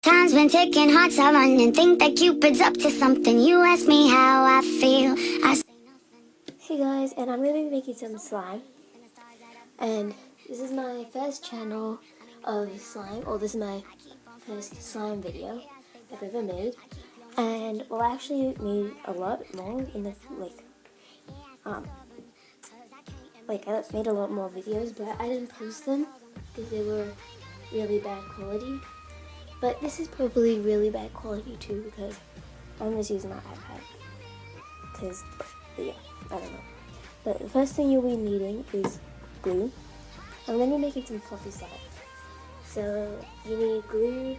Time's been ticking, hearts are running. Think that Cupid's up to something. You ask me how I feel. Hey guys, and I'm going to be making some slime. And this is my first channel of slime, or this is my first slime video I've ever made. And well, I actually made a lot more in the I made a lot more videos, but I didn't post them because they were really bad quality. But this is probably really bad quality too because I'm just using my iPad. Because, yeah, I don't know. But the first thing you'll be needing is glue. I'm going to be making some fluffy slime. So you need glue.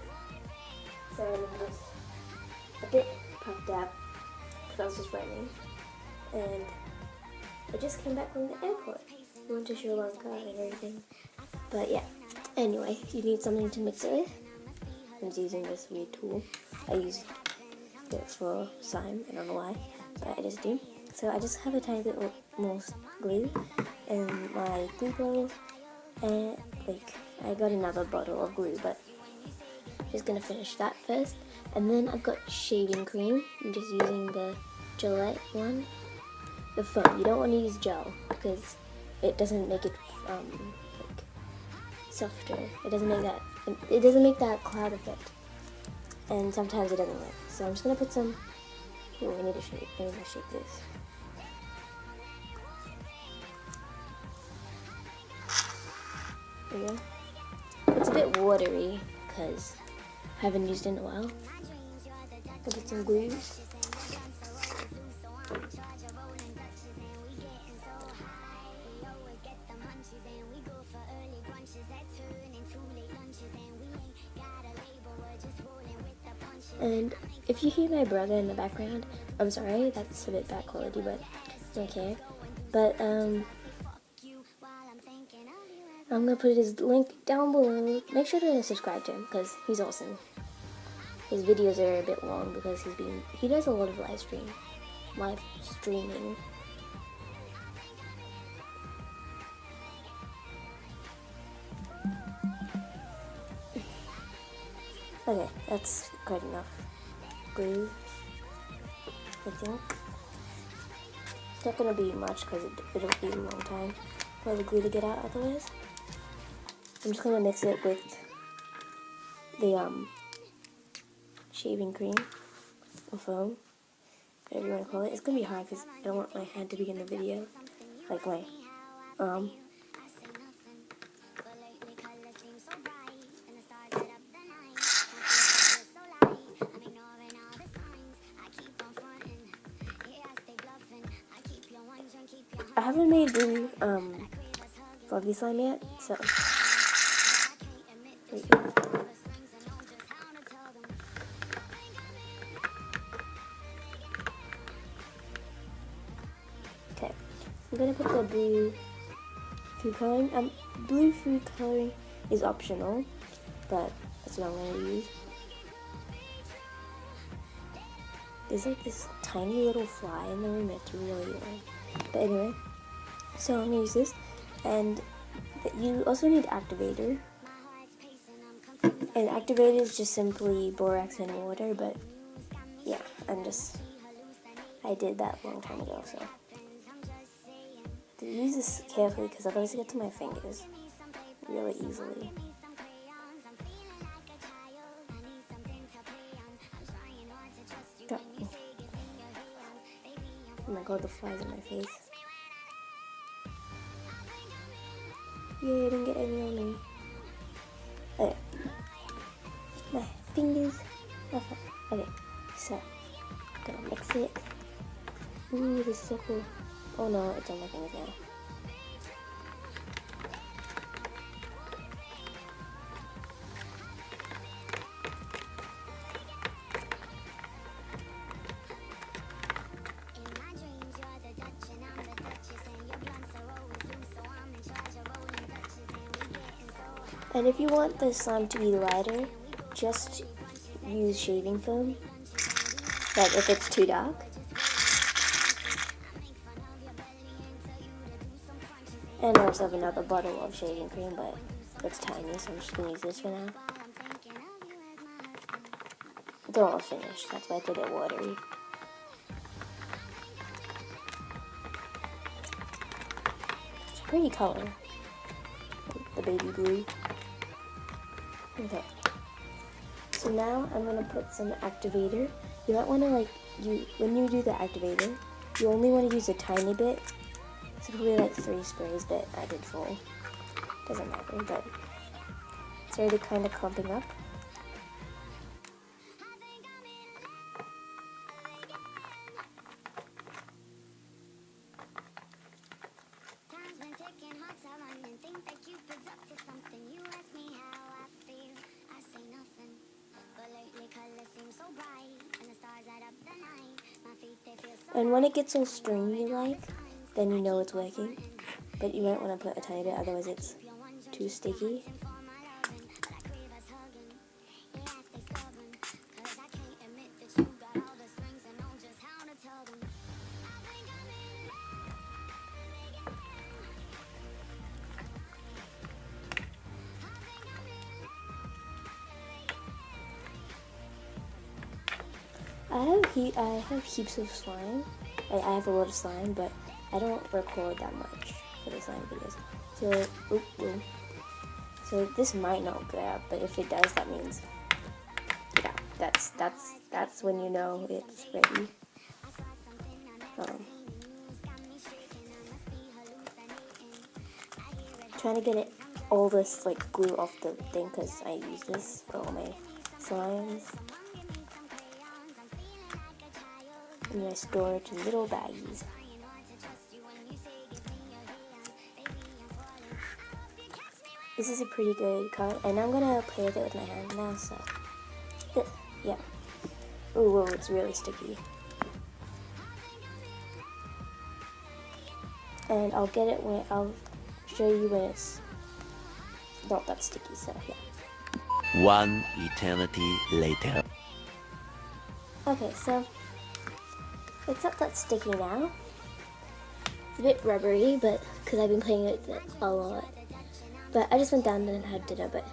So I'm just a bit puffed out because I was just running. And I just came back from the airport. I went to Sri Lanka and everything. But yeah, anyway, you need something to mix it with. I'm just using this weird tool. I use it for slime, I don't know why, but I just do. So I just have a tiny bit more glue in my glue bottle, and I got another bottle of glue, but I'm just gonna finish that first. And then I've got shaving cream. I'm just using the Gillette one, the foam. You don't want to use gel because it doesn't make it softer. It doesn't make that cloud effect, and sometimes it doesn't work. So I'm just gonna put some. Oh, I need to shake this. There you go. It's a bit watery because I haven't used it in a while. I'll put some glue. And if you hear my brother in the background, I'm sorry, that's a bit bad quality, but I don't care. But I'm gonna put his link down below. Make sure to subscribe to him because he's awesome. His videos are a bit long because he does a lot of live streaming. Okay, that's good enough glue, I think. It's not gonna be much because it'll be a long time for the glue to get out otherwise. I'm just gonna mix it with the shaving cream or foam, whatever you want to call it. It's gonna be hard because I don't want my hand to be in the video, like my arm. I haven't made blue fluffy slime yet, so there you go. Okay, I'm gonna put the blue food coloring. Blue food coloring is optional, but that's what I'm gonna use. There's like this tiny little fly in the room. It's really annoying. But anyway, so I'm gonna use this, and you also need activator. And activator is just simply borax and water, but yeah, I did that a long time ago, so to use this carefully because otherwise it gets to my fingers really easily. Oh my god, the flies in my face. Yay, I didn't get any on me. Okay. My fingers. Okay, so I'm gonna mix it. Ooh, this is so cool. Oh no, it's on my fingers now. And if you want the slime to be lighter, just use shaving foam, like if it's too dark. And I also have another bottle of shaving cream, but it's tiny, so I'm just going to use this for now. they're all finished. That's why it's a bit watery. It's a pretty color. The baby blue. Okay. So now I'm gonna put some activator. You might wanna when you do the activator, you only wanna use a tiny bit. So probably like 3 sprays, but I did 4. Doesn't matter, but it's already kind of clumping up. Time's been ticking, hearts are running. Think that Cupid's up to something. You ask me how I feel, I say nothing. But lately colors seem so bright, and the stars light up the night. My feet, they feel so. And when it gets all stringy like, then you know it's working. But you might want to put a tiny bit, otherwise it's too sticky. I have heaps of slime. I have a lot of slime, but I don't record that much for the slime videos. So this might not grab, but if it does, that means yeah, that's when you know it's ready. Trying to get all this like glue off the thing because I use this for all my slimes. And I store it in little baggies. This is a pretty good card, and I'm gonna play with it with my hand now, so yeah. Ooh, whoa, it's really sticky. And I'll get it when I'll show you when it's not that sticky, so yeah. One eternity later. Okay, so it's not that sticky now. It's a bit rubbery, but because I've been playing with it a lot. But I just went down and had dinner, but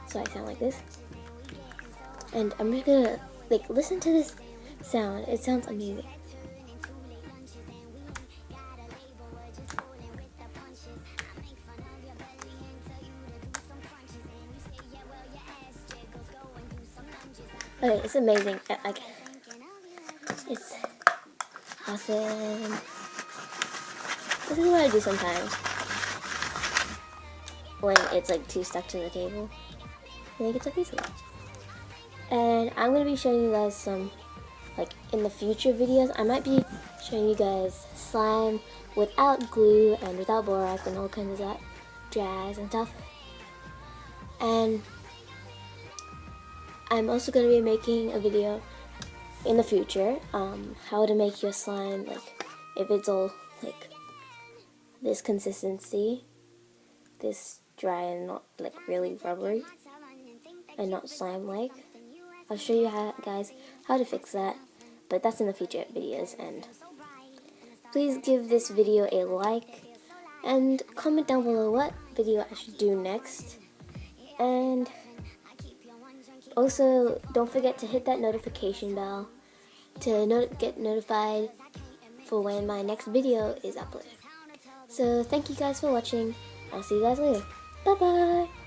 so I sound like this. And I'm just gonna listen to this sound. It sounds amazing. Okay, it's amazing. It's awesome. This is what I do sometimes when it's too stuck to the table. I think it's so easily. And I'm gonna be showing you guys some in the future videos. I might be showing you guys slime without glue and without borax and all kinds of that jazz and stuff. And I'm also going to be making a video in the future, how to make your slime, if it's all, this consistency, this dry and not, really rubbery, and not slime-like. I'll show you guys how to fix that, but that's in the future videos, and please give this video a like, and comment down below what video I should do next, and also, don't forget to hit that notification bell to get notified for when my next video is uploaded. So, thank you guys for watching. I'll see you guys later. Bye-bye!